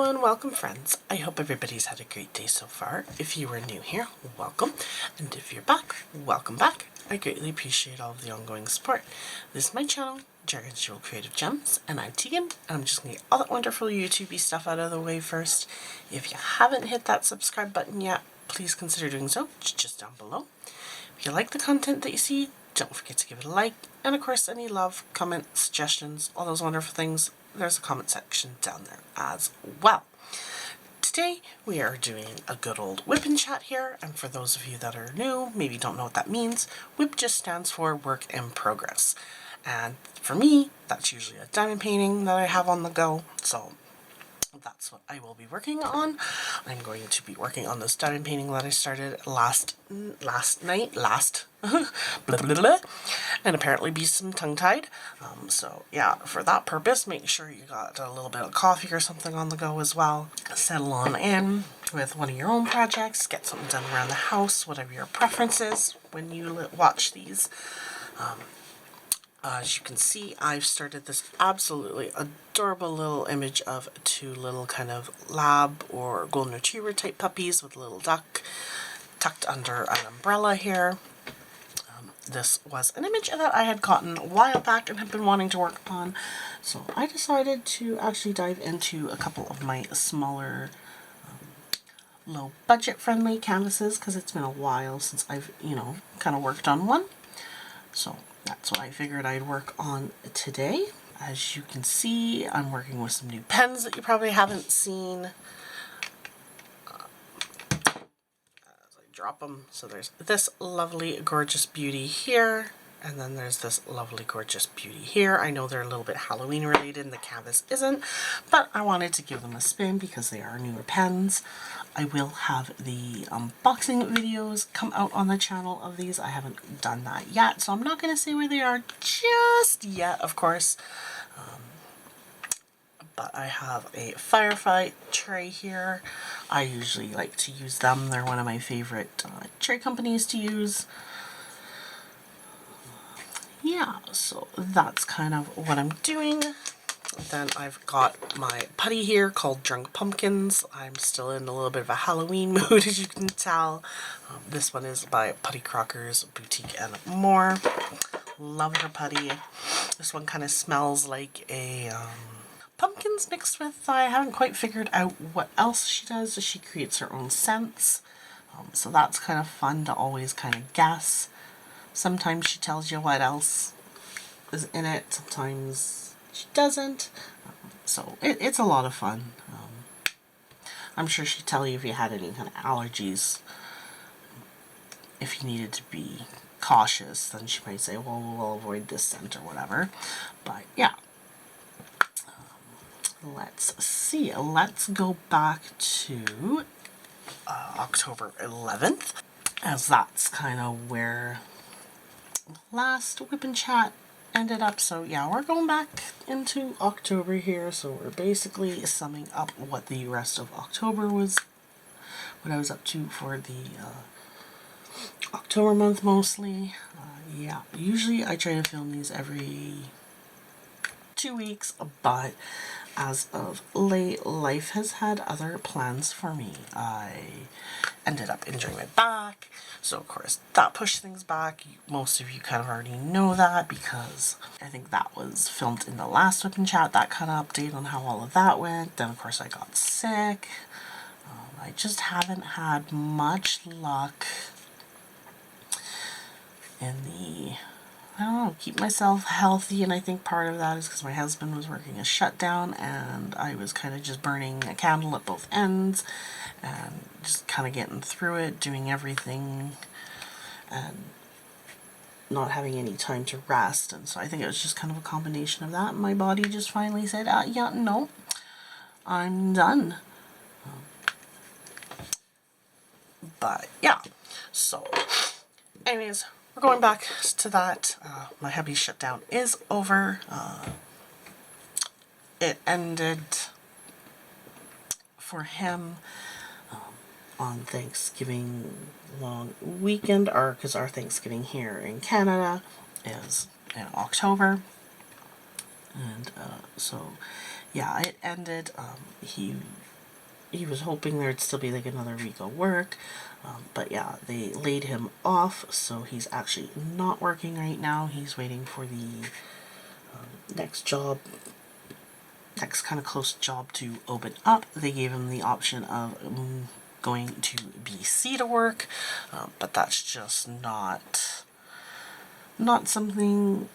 Hello and welcome, friends. I hope everybody's had a great day so far. If you are new here, welcome. And if you're back, welcome back. I greatly appreciate all of the ongoing support. This is my channel, Dragonsjewel Creative Gems, and I'm Tegan, and I'm just going to get all that wonderful YouTube-y stuff out of the way first. If you haven't hit that subscribe button yet, please consider doing so. It's just down below. If you like the content that you see, don't forget to give it a like. And of course, any love, comments, suggestions, all those wonderful things, there's a comment section down there as well. Today we are doing a good old whip and chat here, and for those of you that are new, maybe don't know what that means, whip just stands for work in progress. And for me, that's usually a diamond painting that I have on the go, so that's what I will be working on. I'm going to be working on this diamond painting that I started last night, blah, blah, blah, and apparently be some tongue-tied. So yeah, for that purpose, make sure you got a little bit of coffee or something on the go as well. Settle on in with one of your own projects, get something done around the house, whatever your preference is when you watch these. As you can see, I've started this absolutely adorable little image of two little kind of lab or golden retriever type puppies with a little duck tucked under an umbrella here. This was an image that I had gotten a while back and had been wanting to work on, so I decided to actually dive into a couple of my smaller low budget friendly canvases because it's been a while since I've, kind of worked on one. So that's what I figured I'd work on today. As you can see, I'm working with some new pens that you probably haven't seen. As I drop them, so there's this lovely, gorgeous beauty here, and then there's this lovely, gorgeous beauty here. I know they're a little bit Halloween related and the canvas isn't, but I wanted to give them a spin because they are newer pens. I will have the unboxing videos come out on the channel of these. I haven't done that yet, so I'm not going to say where they are just yet, of course. But I have a Firefly tray here. I usually like to use them. They're one of my favorite tray companies to use. Yeah, so that's kind of what I'm doing. Then I've got my putty here called Drunk Pumpkins. I'm still in a little bit of a Halloween mood, as you can tell. This one is by Putty Crockers Boutique and More. Love her putty. This one kind of smells like a pumpkins mixed with, I haven't quite figured out what else she does. She creates her own scents. So that's kind of fun to always kind of guess. Sometimes she tells you what else is in it. Sometimes she doesn't. So it's a lot of fun. I'm sure she'd tell you if you had any kind of allergies. If you needed to be cautious, then she might say, well, we'll avoid this scent or whatever. But yeah. Let's see. Let's go back to October 11th, as that's kind of where last whip and chat ended up. So yeah, we're going back into October here, so we're basically summing up what the rest of October was, what I was up to for the October month mostly. Yeah, usually I try to film these every 2 weeks, but as of late, life has had other plans for me. I ended up injuring my back, so of course that pushed things back. Most of you kind of already know that because I think that was filmed in the last whip and chat, that kind of update on how all of that went. Then of course I got sick. I just haven't had much luck in the, I don't know, keep myself healthy, and I think part of that is because my husband was working a shutdown and I was kind of just burning a candle at both ends and just kind of getting through it, doing everything and not having any time to rest. And so I think it was just kind of a combination of that. My body just finally said, yeah, no, I'm done. But yeah, so anyways, we're going back to that. My hubby's shutdown is over. It ended for him on Thanksgiving long weekend, or because our Thanksgiving here in Canada is in October. And so yeah, it ended. He he was hoping there'd still be like another week of work. But yeah, they laid him off, so he's actually not working right now. He's waiting for the next job, next kind of close job to open up. They gave him the option of going to BC to work, but that's just not something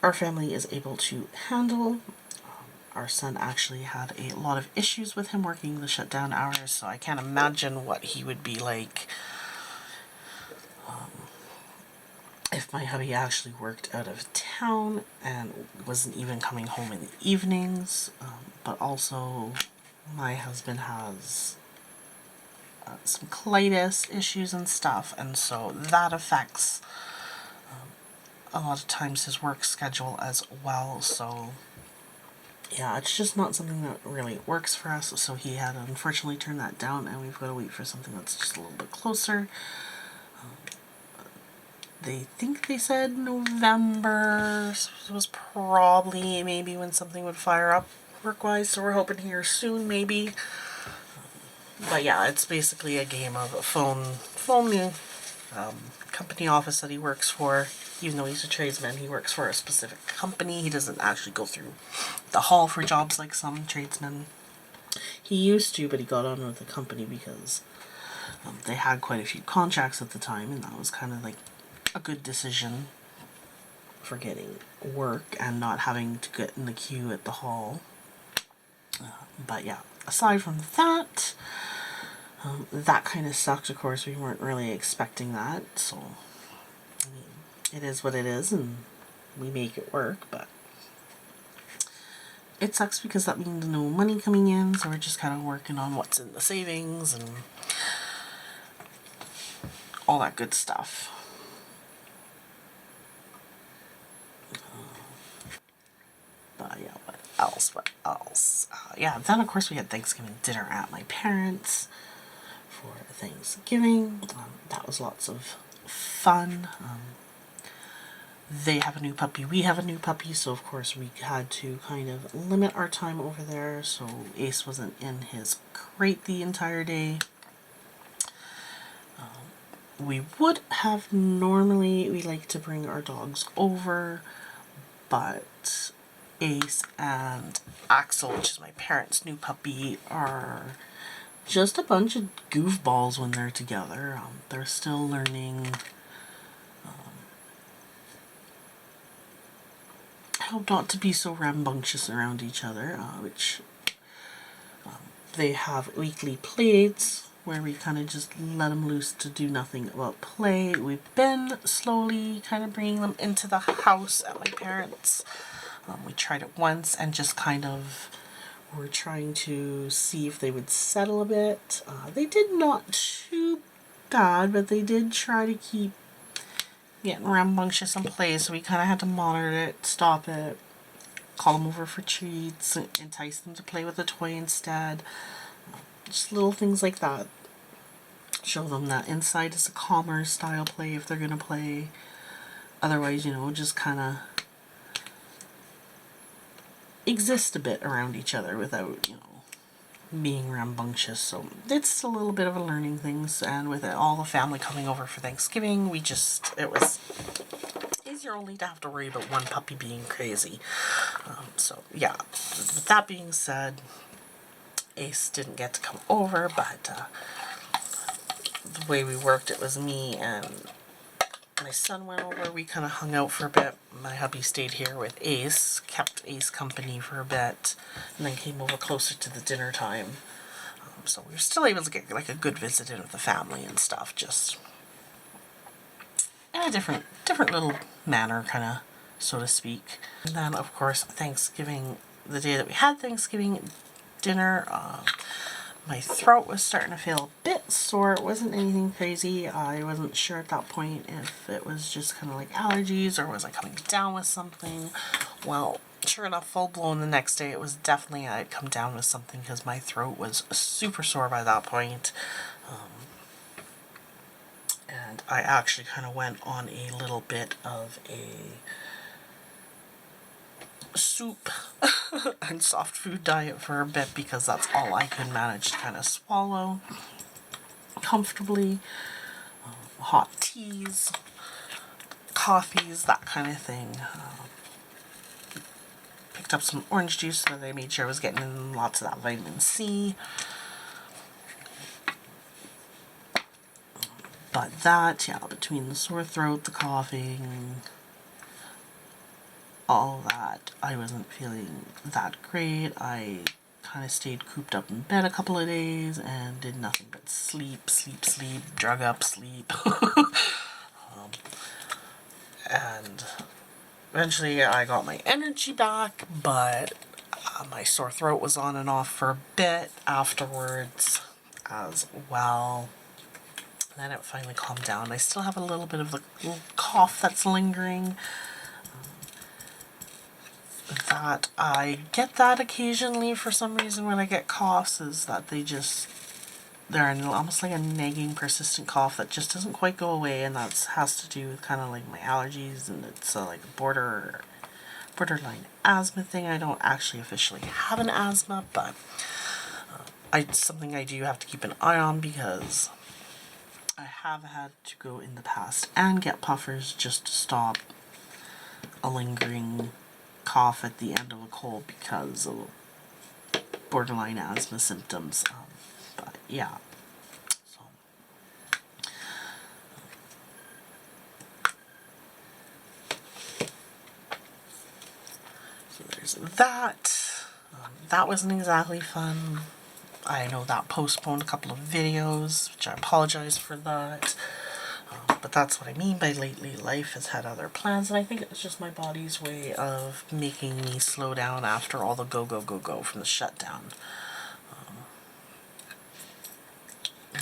our family is able to handle. Our son actually had a lot of issues with him working the shutdown hours, so I can't imagine what he would be like if my hubby actually worked out of town and wasn't even coming home in the evenings. But also, my husband has some colitis issues and stuff, and so that affects a lot of times his work schedule as well. So yeah, it's just not something that really works for us, so he had unfortunately turned that down, and we've got to wait for something that's just a little bit closer. They think they said November was probably maybe when something would fire up work-wise, so we're hoping here soon maybe. But yeah, it's basically a game of phone the company office that he works for. Even though he's a tradesman, he works for a specific company. He doesn't actually go through the hall for jobs like some tradesmen. He used to, but he got on with the company because they had quite a few contracts at the time, and that was kind of like a good decision for getting work and not having to get in the queue at the hall. But yeah, aside from that, that kind of sucked. Of course, we weren't really expecting that, so I mean, it is what it is, and we make it work. But it sucks because that means no money coming in, so we're just kind of working on what's in the savings and all that good stuff. But yeah, what else? Yeah, then of course we had Thanksgiving dinner at my parents' for Thanksgiving. That was lots of fun. They have a new puppy, we have a new puppy, so of course we had to kind of limit our time over there, so Ace wasn't in his crate the entire day. We would have normally, we like to bring our dogs over, but Ace and Axel, which is my parents' new puppy, are just a bunch of goofballs when they're together. They're still learning how not to be so rambunctious around each other, which they have weekly play dates where we kind of just let them loose to do nothing about play. We've been slowly kind of bringing them into the house at my parents'. We tried it once and just kind of were trying to see if they would settle a bit. They did not too bad, but they did try to keep getting rambunctious and play, so we kind of had to monitor it, stop it, call them over for treats, entice them to play with a toy instead. Just little things like that. Show them that inside is a calmer style play if they're going to play. Otherwise, you know, just kind of exist a bit around each other without, you know, being rambunctious. So it's a little bit of a learning thing, and with it, all the family coming over for Thanksgiving, it was easier only to have to worry about one puppy being crazy. So yeah, with that being said, Ace didn't get to come over, but the way we worked, it was me and my son went over. We kind of hung out for a bit. My hubby stayed here with Ace, kept Ace company for a bit, and then came over closer to the dinner time. So we were still able to get like a good visit in with the family and stuff, just in a different little manner, kind of, so to speak. And then, of course, Thanksgiving, the day that we had Thanksgiving dinner, my throat was starting to feel a bit sore. It wasn't anything crazy. I wasn't sure at that point if it was just kind of like allergies or was I coming down with something. Well, sure enough, full blown the next day, it was definitely I had come down with something because my throat was super sore by that point. And I actually kind of went on a little bit of a soup and soft food diet for a bit because that's all I could manage to kind of swallow comfortably. Hot teas, coffees, that kind of thing. Picked up some orange juice so that I made sure I was getting in lots of that vitamin C. But that, yeah, between the sore throat, the coughing, all that, I wasn't feeling that great. I kind of stayed cooped up in bed a couple of days and did nothing but sleep, drug up, sleep. And eventually I got my energy back, but my sore throat was on and off for a bit afterwards as well. And then it finally calmed down. I still have a little bit of the little cough that's lingering. That I get that occasionally for some reason when I get coughs, is that they're almost like a nagging persistent cough that just doesn't quite go away, and that has to do with kind of like my allergies, and it's like a borderline asthma thing. I don't actually officially have an asthma, but it's something I do have to keep an eye on because I have had to go in the past and get puffers just to stop a lingering cough at the end of a cold because of borderline asthma symptoms. But yeah, so there's that. That wasn't exactly fun. I know that postponed a couple of videos, which I apologize for that. But that's what I mean by lately. Life has had other plans, and I think it's just my body's way of making me slow down after all the go from the shutdown.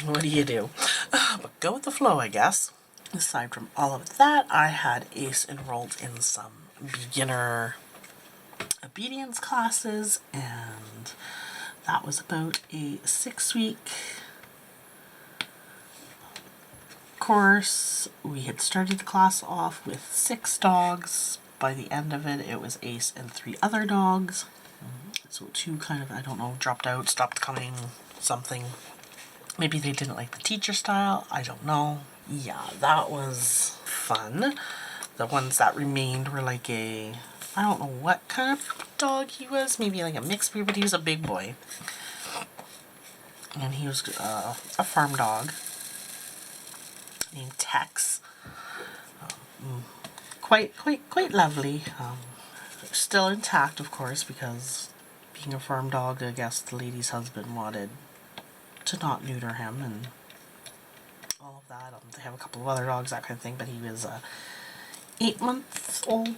What do you do? But go with the flow, I guess. Aside from all of that, I had Ace enrolled in some beginner obedience classes, and that was about a 6-week course. We had started the class off with 6 dogs. By the end of it, it was Ace and 3 other dogs. So 2 kind of, I don't know, dropped out, stopped coming, something. Maybe they didn't like the teacher style, I don't know. Yeah, that was fun. The ones that remained were like I don't know what kind of dog he was, maybe like a mixed breed, but he was a big boy. And he was a farm dog named Tex. Quite lovely. Still intact, of course, because being a farm dog, I guess the lady's husband wanted to not neuter him and all of that. They have a couple of other dogs, that kind of thing, but he was a 8-month-old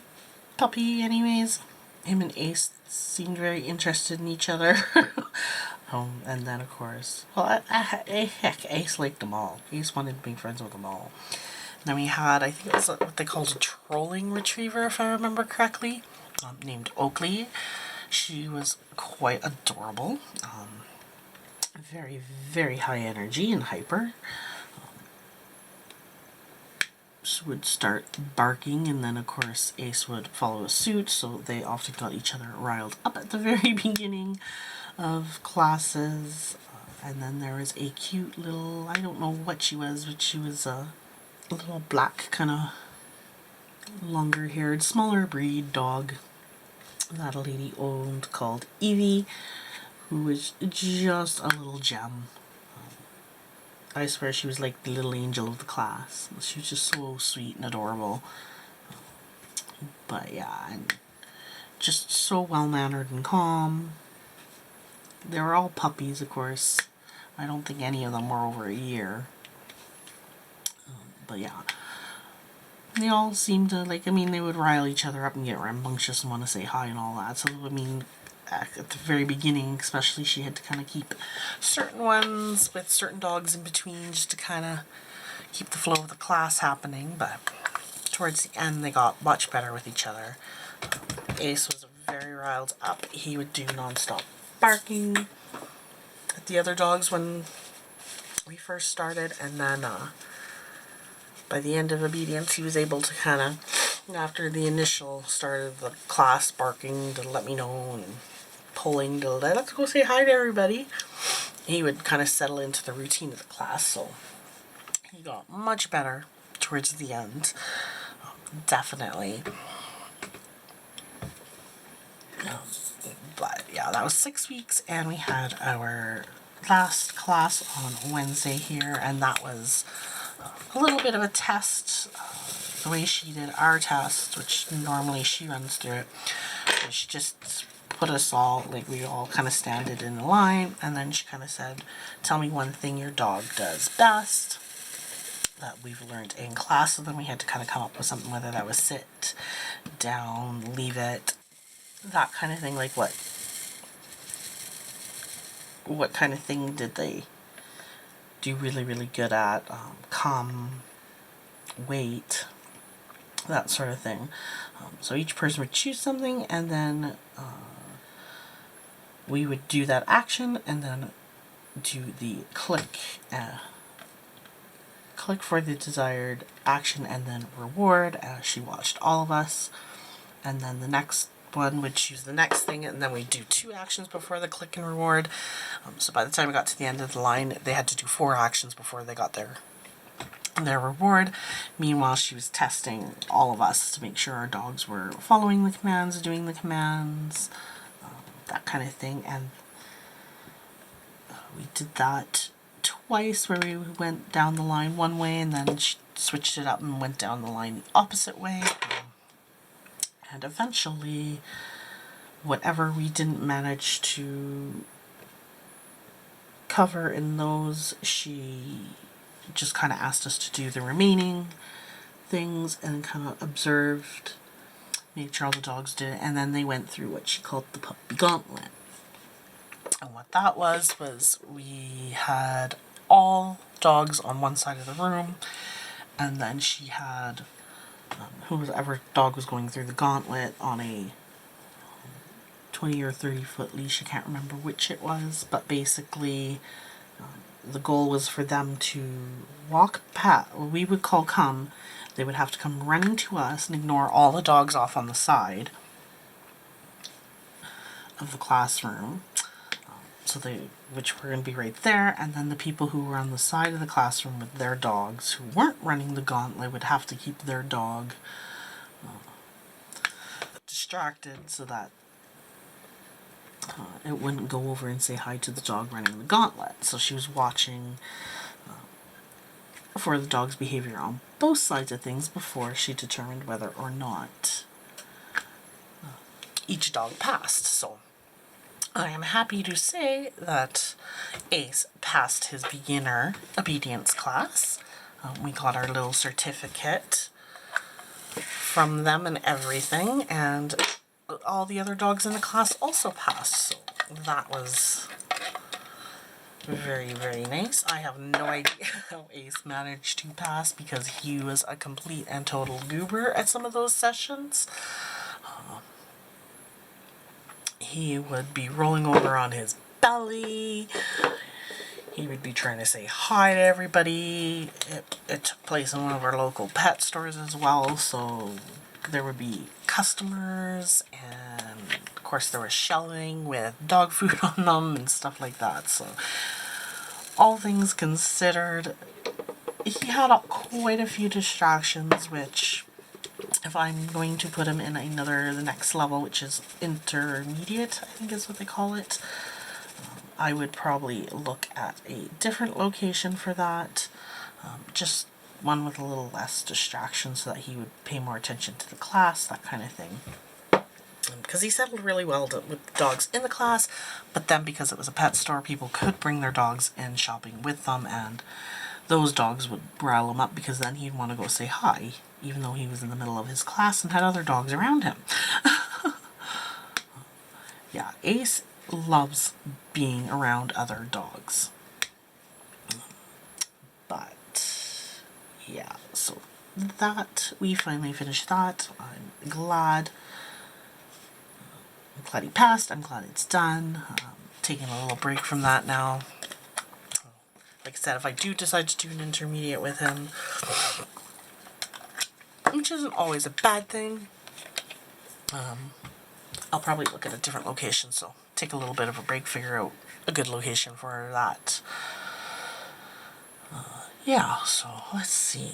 puppy anyways. Him and Ace seemed very interested in each other. And then of course, well, heck, Ace liked them all. Ace wanted to be friends with them all. And then we had, I think it was what they called a trolling retriever, if I remember correctly, named Oakley. She was quite adorable. Very, very high energy and hyper. She would start barking, and then of course Ace would follow suit, so they often got each other riled up at the very beginning of classes. And then there was a cute little, I don't know what she was, but she was a little black, kind of longer haired, smaller breed dog that a lady owned called Evie, who was just a little gem. I swear she was like the little angel of the class. She was just so sweet and adorable. But yeah, and just so well-mannered and calm. They were all puppies, of course. I don't think any of them were over a year. But yeah. They all seemed to, like, I mean, they would rile each other up and get rambunctious and want to say hi and all that. So, I mean, at the very beginning, especially, she had to kind of keep certain ones with certain dogs in between just to kind of keep the flow of the class happening. But towards the end, they got much better with each other. Ace was very riled up. He would do non-stop barking at the other dogs when we first started, and then by the end of obedience, he was able to kind of after the initial start of the class, barking to let me know and pulling to let's go say hi to everybody, he would kind of settle into the routine of the class. So he got much better towards the end. Definitely. But yeah, that was 6 weeks, and we had our last class on Wednesday here, and that was a little bit of a test. The way she did our test, which normally she runs through it, she just put us all, like we all kind of standed in a line, and then she kind of said, tell me one thing your dog does best that we've learned in class. So then we had to kind of come up with something, whether that was sit, down, leave it, that kind of thing. Like what kind of thing did they do really, really good at? Come, wait, that sort of thing. So each person would choose something, and then we would do that action, and then do the click for the desired action, and then reward. She watched all of us, and then the next one would choose the next thing, and then we do 2 actions before the click and reward. So by the time we got to the end of the line, they had to do 4 actions before they got their reward. Meanwhile, she was testing all of us to make sure our dogs were following the commands, doing the commands, that kind of thing. And we did that twice, where we went down the line one way, and then she switched it up and went down the line the opposite way. And eventually, whatever we didn't manage to cover in those, she just kind of asked us to do the remaining things, and kind of observed, made sure all the dogs did it, and then they went through what she called the puppy gauntlet. And what that was we had all dogs on one side of the room, and then she had whoever dog was going through the gauntlet on a 20 or 30 foot leash. I can't remember which it was, but basically the goal was for them to walk past, what we would call come. They would have to come running to us and ignore all the dogs off on the side of the classroom. Which were going to be right there, and then the people who were on the side of the classroom with their dogs who weren't running the gauntlet would have to keep their dog distracted so that it wouldn't go over and say hi to the dog running the gauntlet. So she was watching for the dog's behavior on both sides of things before she determined whether or not each dog passed. So I am happy to say that Ace passed his beginner obedience class. We got our little certificate from them and everything, and all the other dogs in the class also passed. So that was very, very nice. I have no idea how Ace managed to pass, because he was a complete and total goober at some of those sessions. He would be rolling over on his belly. He would be trying to say hi to everybody. It took place in one of our local pet stores as well, so there would be customers, and of course there was shelving with dog food on them and stuff like that. So all things considered, he had quite a few distractions, which, if I'm going to put him in the next level, which is intermediate, I think is what they call it, I would probably look at a different location for that. Just one with a little less distraction so that he would pay more attention to the class, that kind of thing. Because he settled really well with dogs in the class, but then because it was a pet store, people could bring their dogs in shopping with them, and those dogs would rile him up, because then he'd want to go say hi, even though he was in the middle of his class and had other dogs around him. Yeah, Ace loves being around other dogs. But yeah, so that, we finally finished that. I'm glad he passed. I'm glad it's done. Taking a little break from that now. Like I said, if I do decide to do an intermediate with him, I'm which isn't always a bad thing. I'll probably look at a different location, so take a little bit of a break, figure out a good location for that. Yeah, so let's see.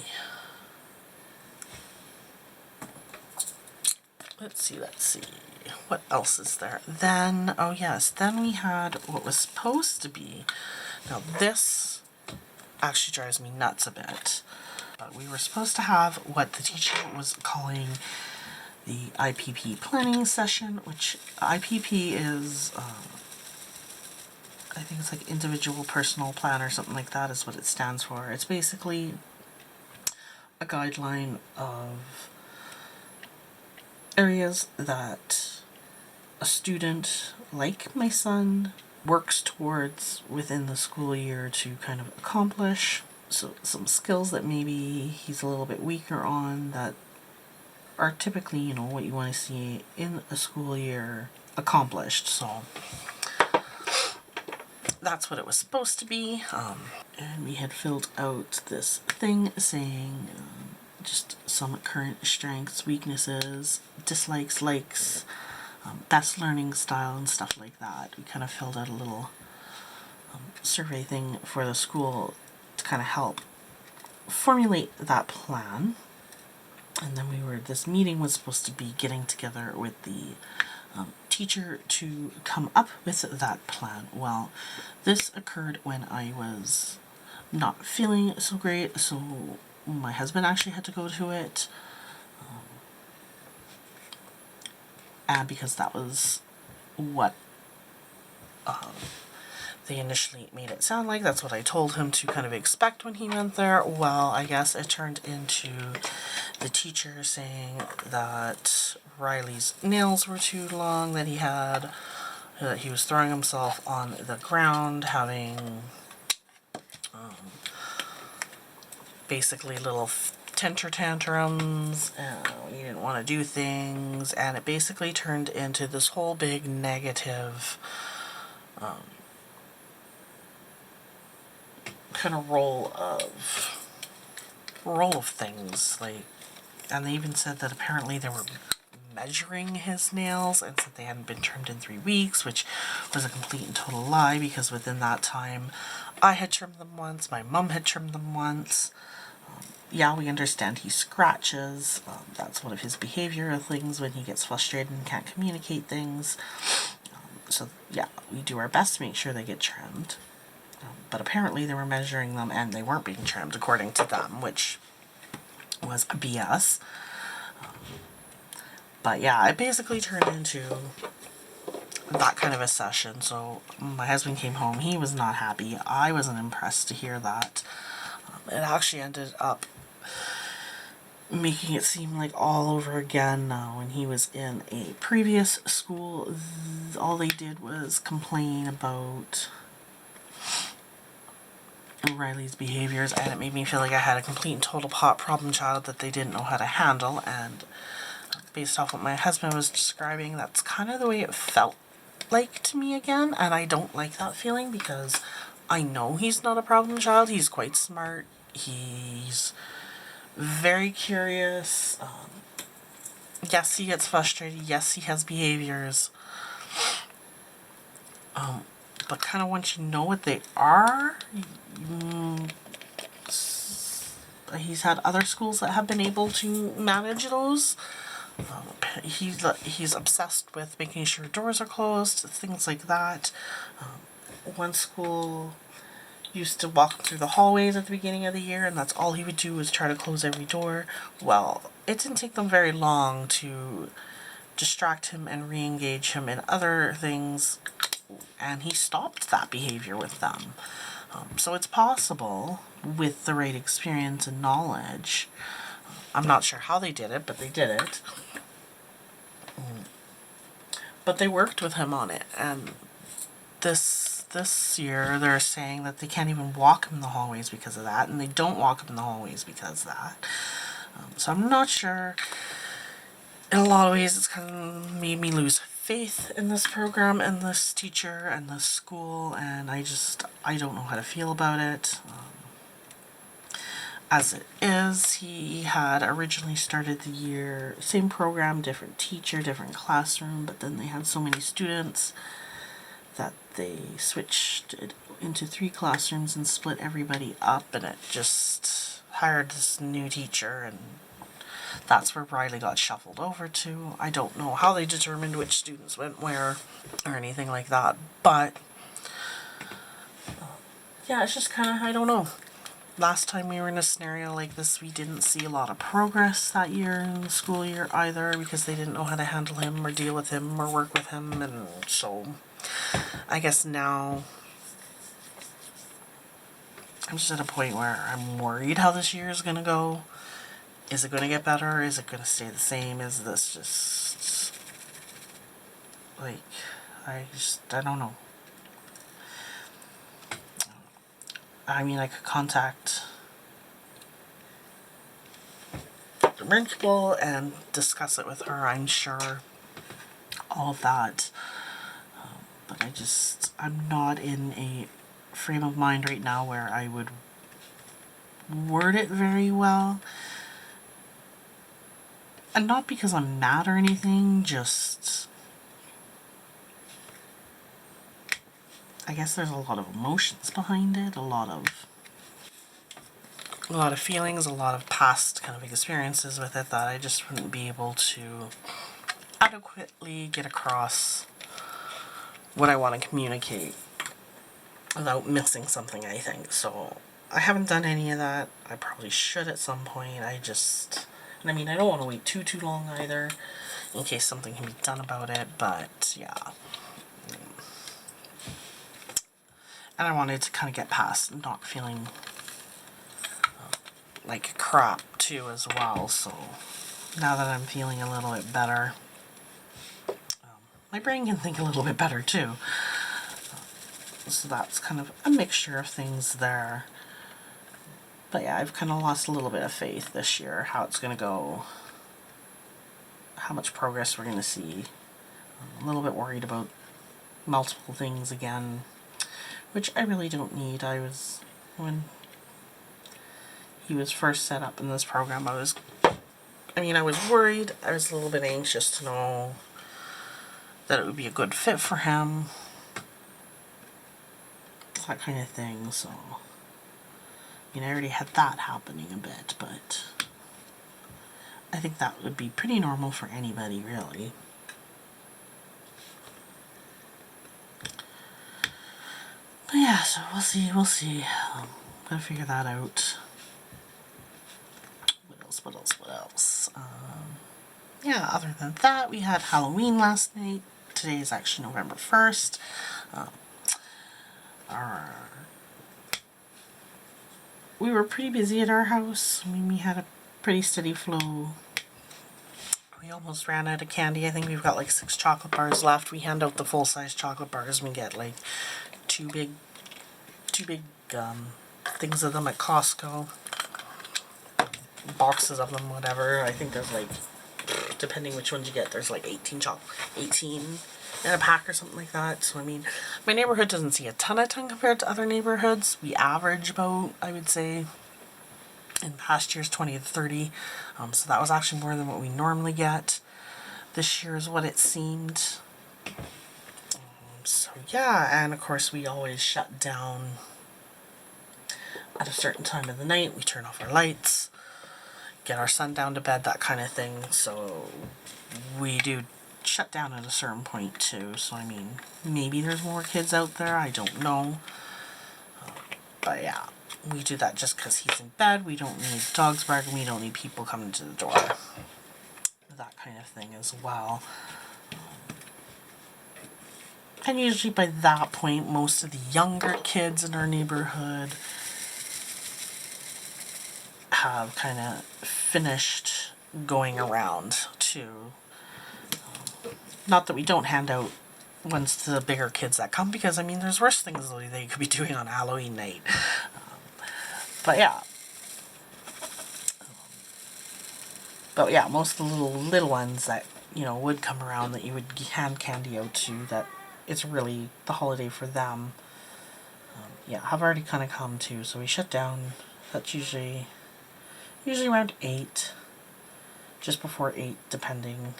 Let's see. What else is there? Then, oh yes, then we had what was supposed to be, now this actually drives me nuts a bit, but we were supposed to have what the teacher was calling the IPP planning session, which IPP is, I think it's like individual personal plan or something like that is what it stands for. It's basically a guideline of areas that a student like my son works towards within the school year to kind of accomplish. So some skills that maybe he's a little bit weaker on that are typically, you know, what you want to see in a school year accomplished. So that's what it was supposed to be. And we had filled out this thing saying just some current strengths, weaknesses, dislikes, likes, best learning style and stuff like that. We kind of filled out a little survey thing for the school to kind of help formulate that plan. And then this meeting was supposed to be getting together with the teacher to come up with that plan. Well, this occurred when I was not feeling so great, so my husband actually had to go to it. And because that was what they initially made it sound like, that's what I told him to kind of expect when he went there. Well, I guess it turned into the teacher saying that Riley's nails were too long, that he was throwing himself on the ground, having basically little temper tantrums, he didn't want to do things, and it basically turned into this whole big negative kind of roll of things, like, and they even said that apparently they were measuring his nails and said they hadn't been trimmed in 3 weeks, which was a complete and total lie, because within that time I had trimmed them once, my mum had trimmed them once. Yeah, we understand he scratches. That's one of his behavioral things when he gets frustrated and can't communicate things. So yeah, we do our best to make sure they get trimmed. But apparently they were measuring them and they weren't being trimmed according to them, which was BS. But yeah, it basically turned into that kind of a session. So my husband came home, he was not happy. I wasn't impressed to hear that. It actually ended up making it seem like all over again. When he was in a previous school, all they did was complain about Riley's behaviors, and it made me feel like I had a complete and total problem child that they didn't know how to handle. And based off what my husband was describing, that's kind of the way it felt like to me again, and I don't like that feeling, because I know he's not a problem child. He's quite smart, he's very curious. Yes, he gets frustrated, yes, he has behaviors, but kind of once you know what they are, he's had other schools that have been able to manage those. He's obsessed with making sure doors are closed, things like that. One school used to walk through the hallways at the beginning of the year, and that's all he would do was try to close every door. Well, it didn't take them very long to distract him and re-engage him in other things, and he stopped that behavior with them. So it's possible with the right experience and knowledge. I'm not sure how they did it, but they did it. But they worked with him on it, and this year they're saying that they can't even walk him in the hallways because of that, and they don't walk him in the hallways because of that. So I'm not sure. In a lot of ways, it's kind of made me lose faith in this program and this teacher and this school, and I don't know how to feel about it. as it is. He had originally started the year, same program, different teacher, different classroom, but then they had so many students that they switched it into 3 classrooms and split everybody up, and it just hired this new teacher, and that's where Riley got shuffled over to. I don't know how they determined which students went where or anything like that, but yeah, it's just kind of, I don't know. Last time we were in a scenario like this, we didn't see a lot of progress that year in the school year either, because they didn't know how to handle him or deal with him or work with him, and so I guess now I'm just at a point where I'm worried how this year is going to go. Is it going to get better? Is it going to stay the same? Is this just, like, I don't know. I mean, I could contact the principal and discuss it with her, I'm sure. All of that. But I'm not in a frame of mind right now where I would word it very well. And not because I'm mad or anything, just, I guess there's a lot of emotions behind it, a lot of feelings, a lot of past kind of experiences with it that I just wouldn't be able to adequately get across what I want to communicate without missing something, I think. So I haven't done any of that. I probably should at some point. And I mean, I don't want to wait too long either, in case something can be done about it, but yeah. And I wanted to kind of get past not feeling like crap too as well, so now that I'm feeling a little bit better, my brain can think a little bit better too. So that's kind of a mixture of things there. But yeah, I've kind of lost a little bit of faith this year, how it's going to go, how much progress we're going to see. I'm a little bit worried about multiple things again, which I really don't need. When he was first set up in this program, I was worried. I was a little bit anxious to know that it would be a good fit for him. That kind of thing, so I mean, I already had that happening a bit, but I think that would be pretty normal for anybody, really. But yeah, so we'll see. Gotta figure that out. What else? Yeah, other than that, we had Halloween last night. Today is actually November 1st. We were pretty busy at our house. I mean, we had a pretty steady flow. We almost ran out of candy. I think we've got like 6 chocolate bars left. We hand out the full-size chocolate bars. We get like two big things of them at Costco. Boxes of them, whatever. I think there's like, depending which ones you get, there's like 18 in a pack or something like that. So I mean, my neighborhood doesn't see a ton compared to other neighborhoods. We average about, I would say, in past years 20 to 30. So that was actually more than what we normally get. This year is what it seemed. So yeah, and of course we always shut down at a certain time of the night. We turn off our lights, get our son down to bed, that kind of thing. So we do shut down at a certain point too. So I mean, maybe there's more kids out there, I don't know. But yeah, we do that just because he's in bed. We don't need dogs barking. We don't need people coming to the door. That kind of thing as well. And usually by that point, most of the younger kids in our neighborhood have kind of finished going around too. Not that we don't hand out ones to the bigger kids that come, because I mean, there's worse things they could be doing on Halloween night. But yeah. Most of the little ones that, you know, would come around that you would hand candy out to, that it's really the holiday for them, have already kind of come too. So we shut down. That's usually usually around 8, just before 8, depending.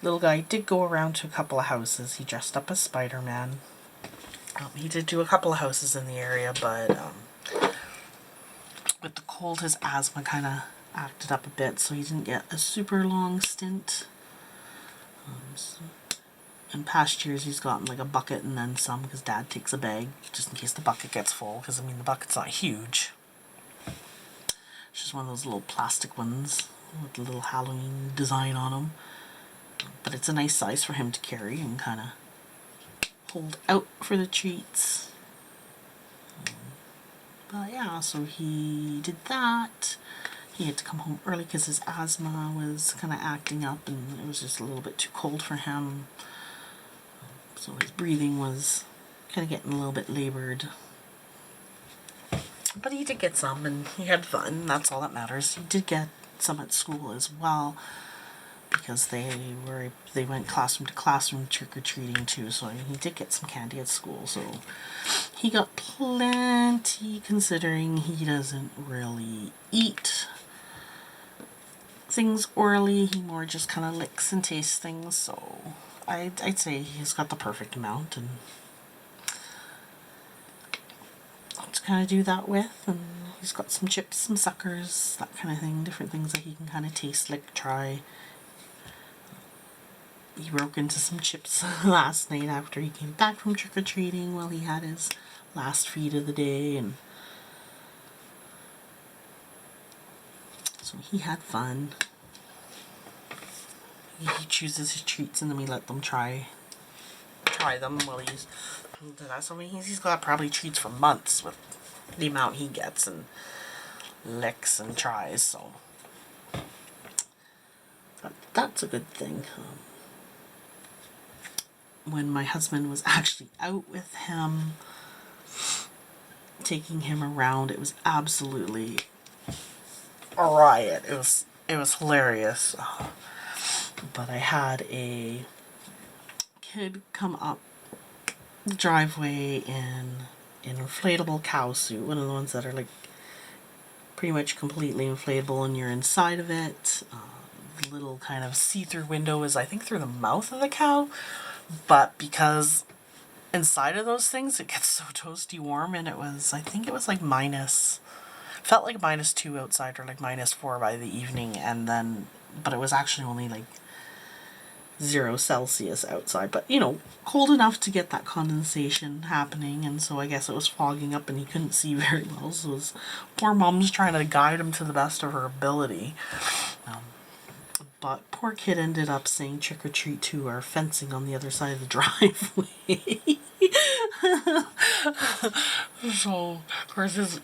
Little guy did go around to a couple of houses. He dressed up as Spider-Man. He did do a couple of houses in the area, but with the cold, his asthma kind of acted up a bit, so he didn't get a super long stint. So in past years, he's gotten like a bucket and then some, because Dad takes a bag just in case the bucket gets full, because I mean the bucket's not huge. It's just one of those little plastic ones with the little Halloween design on them. But it's a nice size for him to carry and kind of hold out for the treats. But yeah, so he did that. He had to come home early because his asthma was kind of acting up and it was just a little bit too cold for him. So his breathing was kind of getting a little bit labored. But he did get some and he had fun. That's all that matters. He did get some at school as well, because they went classroom to classroom trick-or-treating too, so he did get some candy at school, so he got plenty, considering he doesn't really eat things orally. He more just kind of licks and tastes things, so I'd say he's got the perfect amount and to kind of do that with. And he's got some chips, some suckers, that kind of thing, different things that he can kind of taste, lick, try. He broke into some chips last night after he came back from trick-or-treating while he had his last feed of the day, and so he had fun. He chooses his treats and then we let them try them while he's into that. So I mean, he's got probably treats for months with the amount he gets and licks and tries, so that's a good thing. When my husband was actually out with him, taking him around, it was absolutely a riot. It was hilarious. But I had a kid come up the driveway in an inflatable cow suit, one of the ones that are like pretty much completely inflatable and you're inside of it. The little kind of see-through window is, I think, through the mouth of the cow. But because inside of those things it gets so toasty warm, and I think it was like felt like -2 outside or like -4 by the evening, and then, but it was actually only like 0 Celsius outside, but you know, cold enough to get that condensation happening, and so I guess it was fogging up and he couldn't see very well, so his poor mom's trying to guide him to the best of her ability. But poor kid ended up saying trick or treat to our fencing on the other side of the driveway. So, of course, his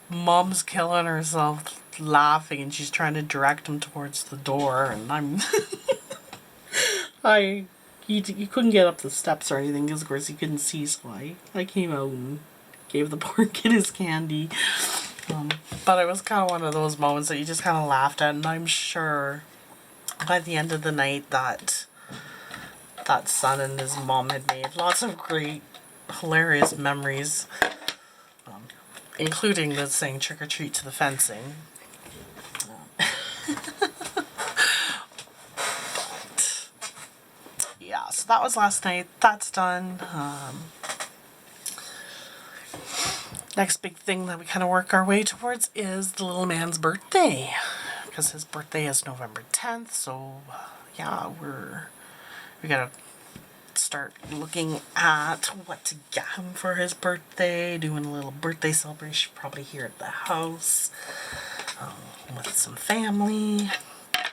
mom's killing herself laughing and she's trying to direct him towards the door, and he couldn't get up the steps or anything because, of course, he couldn't see, so I came out and gave the poor kid his candy. But it was kind of one of those moments that you just kind of laughed at, and I'm sure by the end of the night that son and his mom had made lots of great, hilarious memories, including the saying trick or treat to the fencing. But, yeah, so that was last night. That's done. Next big thing that we kind of work our way towards is the little man's birthday, because his birthday is November 10th, so yeah, we gotta start looking at what to get him for his birthday, doing a little birthday celebration probably here at the house, with some family, that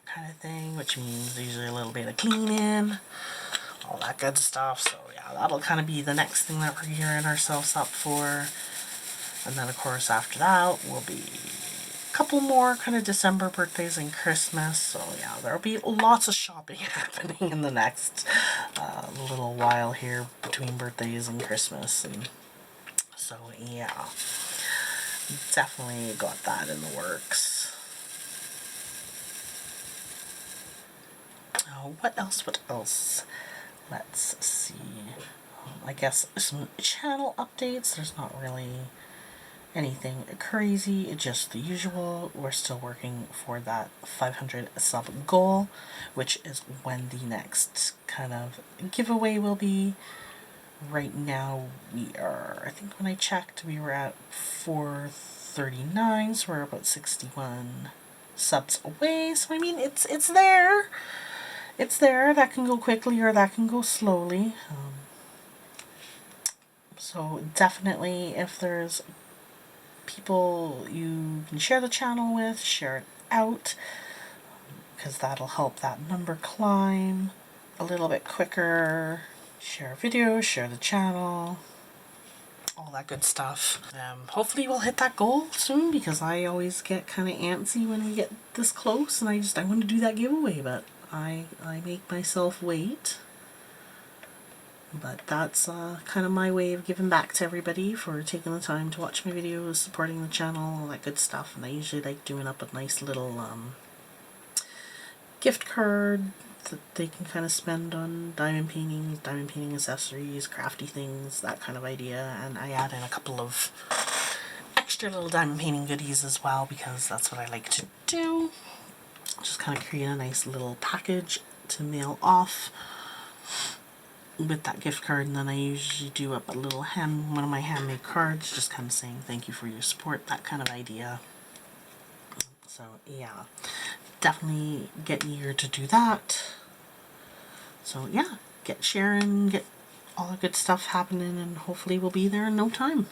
kind of thing, which means usually a little bit of cleaning, all that good stuff. So yeah, that'll kind of be the next thing that we're gearing ourselves up for. And then, of course, after that will be a couple more kind of December birthdays and Christmas. So yeah, there'll be lots of shopping happening in the next little while here between birthdays and Christmas. And so yeah, definitely got that in the works. What else? Let's see. I guess some channel updates. There's not really anything crazy, just the usual. We're still working for that 500 sub goal, which is when the next kind of giveaway will be. Right now we are, I think when I checked, we were at 439, so we're about 61 subs away. So I mean, it's there. It's there. That can go quickly or that can go slowly. So definitely, if there's people you can share the channel with, share it out, because that'll help that number climb a little bit quicker. Share videos, share the channel, all that good stuff. Hopefully we'll hit that goal soon, because I always get kind of antsy when we get this close, and I want to do that giveaway, but I make myself wait. But that's kind of my way of giving back to everybody for taking the time to watch my videos, supporting the channel, all that good stuff. And I usually like doing up a nice little gift card that they can kind of spend on diamond painting accessories, crafty things, that kind of idea. And I add in a couple of extra little diamond painting goodies as well, because that's what I like to do. Just kind of create a nice little package to mail off with that gift card, and then I usually do up a little one of my handmade cards, just kind of saying thank you for your support, that kind of idea. So yeah, definitely get eager to do that. So yeah, get sharing, get all the good stuff happening, and hopefully we'll be there in no time.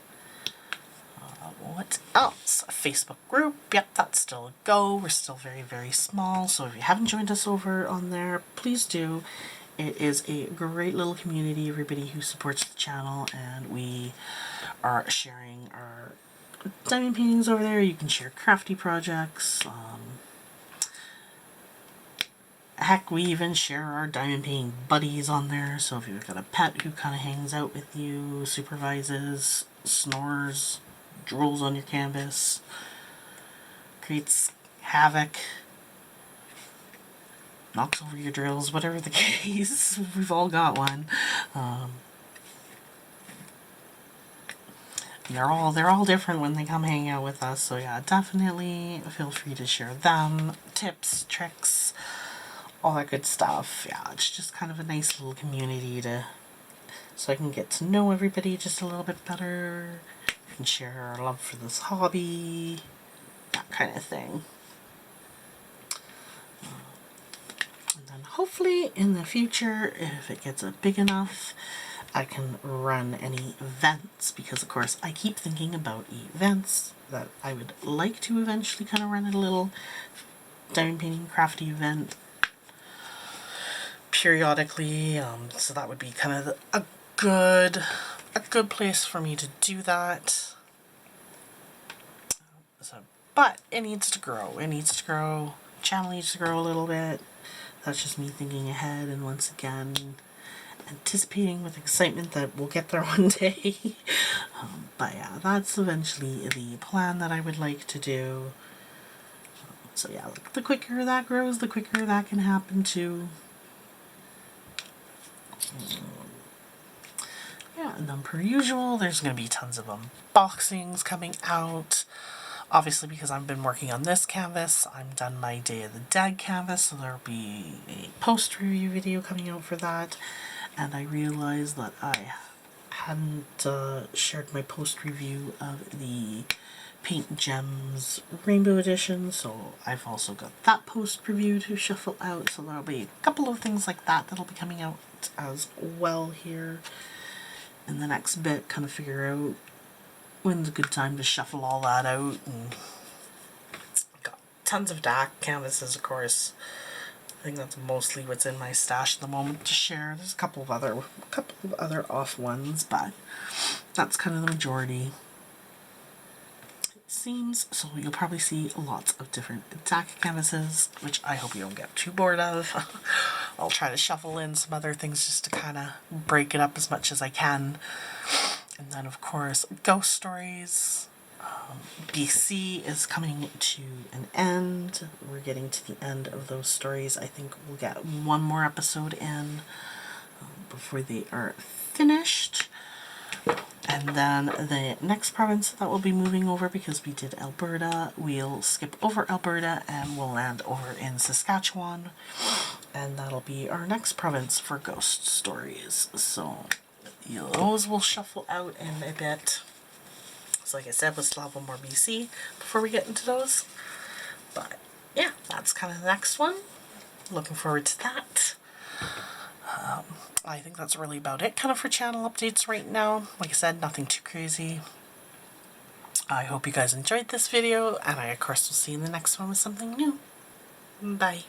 What else? A Facebook group. Yep, that's still a go. We're still very, very small, so if you haven't joined us over on there, please do. It is a great little community, everybody who supports the channel, and we are sharing our diamond paintings over there. You can share crafty projects. Heck, we even share our diamond painting buddies on there, so if you've got a pet who kind of hangs out with you, supervises, snores, drools on your canvas, creates havoc, knocks over your drills, whatever the case, we've all got one. They're all different when they come hang out with us, so yeah, definitely feel free to share them, tips, tricks, all that good stuff. Yeah, it's just kind of a nice little community so I can get to know everybody just a little bit better, and share our love for this hobby, that kind of thing. And then hopefully in the future, if it gets big enough, I can run any events, because of course I keep thinking about events that I would like to eventually kind of run a little diamond painting crafty event periodically, so that would be kind of a good place for me to do that. So, but it needs to grow. Channel needs to grow a little bit. That's just me thinking ahead, and once again anticipating with excitement that we'll get there one day. But yeah, that's eventually the plan that I would like to do. So yeah, the quicker that grows, the quicker that can happen too. Yeah, and then per usual, there's going to be tons of unboxings coming out. Obviously, because I've been working on this canvas, I'm done my Day of the Dead canvas, so there'll be a post-review video coming out for that. And I realized that I hadn't shared my post-review of the Paint Gems Rainbow Edition, so I've also got that post-review to shuffle out, so there'll be a couple of things like that that'll be coming out as well here in the next bit, kind of figure out when's a good time to shuffle all that out. And got tons of DAC canvases, of course. I think that's mostly what's in my stash at the moment to share. There's a couple of other off ones, but that's kind of the majority, it seems. So you'll probably see lots of different DAC canvases, which I hope you don't get too bored of. I'll try to shuffle in some other things just to kind of break it up as much as I can. And then, of course, ghost stories. BC is coming to an end. We're getting to the end of those stories. I think we'll get one more episode in before they are finished. And And then the next province that we'll be moving over, because we did Alberta, we'll skip over Alberta and we'll land over in Saskatchewan. And that'll be our next province for ghost stories. So those will shuffle out in a bit. So like I said, we'll still have one more BC before we get into those. But yeah, that's kind of the next one. Looking forward to that. I think that's really about it kind of for channel updates right now. Like I said, nothing too crazy. I hope you guys enjoyed this video, and I of course will see you in the next one with something new. Bye.